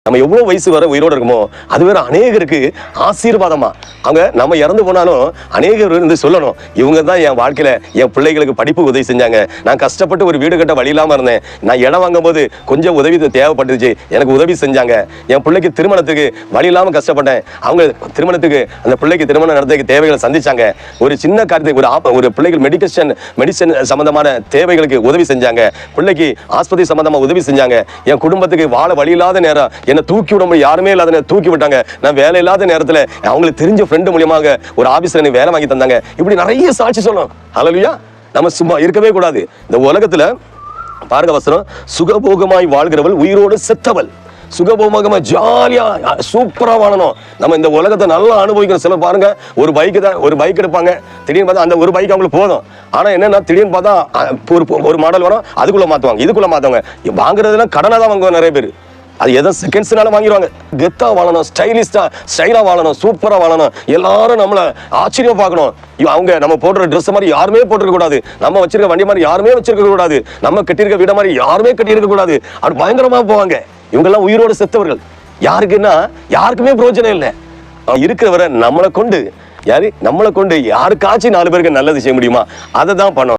நம்ம எவ்வளவு வயசு வரை உயிரோடு இருக்குமோ அது வேற அநேகருக்கு ஆசீர்வாதமா. அவங்க நம்ம இறந்து போனாலும் அநேகர் இருந்து சொல்லணும், இவங்க தான் என் வாழ்க்கையில என் பிள்ளைகளுக்கு படிப்பு உதவி செஞ்சாங்க, நான் கஷ்டப்பட்டு ஒரு வீடு கட்ட வழி இல்லாம இருந்தேன், நான் இடம் வாங்கும் போது கொஞ்சம் உதவி தேவைப்பட்டுச்சு, எனக்கு உதவி செஞ்சாங்க, என் பிள்ளைக்கு திருமணத்துக்கு வழி இல்லாம கஷ்டப்பட்டேன், அவங்க திருமணத்துக்கு அந்த பிள்ளைக்கு திருமணம் நடத்துக்கு தேவைகளை சந்திச்சாங்க, ஒரு சின்ன காரியத்துக்கு ஒரு பிள்ளைகள் மெடிசன் சம்பந்தமான தேவைகளுக்கு உதவி செஞ்சாங்க, பிள்ளைக்கு ஆஸ்பத்திரி சம்பந்தமா உதவி செஞ்சாங்க, என் குடும்பத்துக்கு வாழ வழி இல்லாத நேரம் என்ன தூக்கி விட முடியும், யாருமே இல்லாத தூக்கி விட்டாங்க, நான் வேலை இல்லாத நேரத்துல அவங்களுக்கு தெரிஞ்ச ஃப்ரெண்டு மூலியமாக ஒரு ஆபீஸ்ல எனக்கு வேலை வாங்கி தந்தாங்க. இப்படி நிறைய சாட்சி சொல்லணும். ஹல்லேலூயா. நம்ம சும்மா இருக்கவே கூடாது. இந்த உலகத்துல பாருங்க வசனம், சுகபோகமாய் வாழ்கிறவள் உயிரோடு செத்தவள். சுகபோகமா ஜாலியா சூப்பரா வாழணும். நம்ம இந்த உலகத்தை நல்லா அனுபவிக்கணும். சிலர் பாருங்க, ஒரு பைக் எடுப்பாங்க, திடீர்னு பார்த்தா அந்த ஒரு பைக் அவங்களுக்கு போதும். ஆனா என்னன்னா திடீர்னு பார்த்தா ஒரு மாடல் வரும், அதுக்குள்ள மாத்துவாங்க, இதுக்குள்ள மாத்துவாங்க. வாங்குறதுலாம் கடனை தான் வாங்குவாங்க நிறைய பேர். அது எதோ செகண்ட்ஸ்னால வாங்கிடுவாங்க. கெத்தா வாழணும், ஸ்டைலா வாழணும், சூப்பரா வாழணும், எல்லாரும் நம்மள ஆச்சரியமா பார்க்கணும். அவங்க நம்ம போடுற ட்ரெஸ் மாதிரி யாருமே போட்டிருக்க கூடாது, நம்ம வச்சிருக்க வண்டி மாதிரி யாருமே வச்சிருக்க கூடாது, நம்ம கட்டியிருக்க வீட மாதிரி யாருமே கட்டியிருக்க கூடாது. அது பயங்கரமா போவாங்க. இவங்கெல்லாம் உயிரோடு செத்தவர்கள். யாருக்குன்னா யாருக்குமே பிரயோஜனம் இல்லை. இருக்கிறவரை நம்மளை கொண்டு யாருக்காச்சும் 4 பேருக்கு நல்லது செய்ய முடியுமா, அதை தான் பண்ணணும்.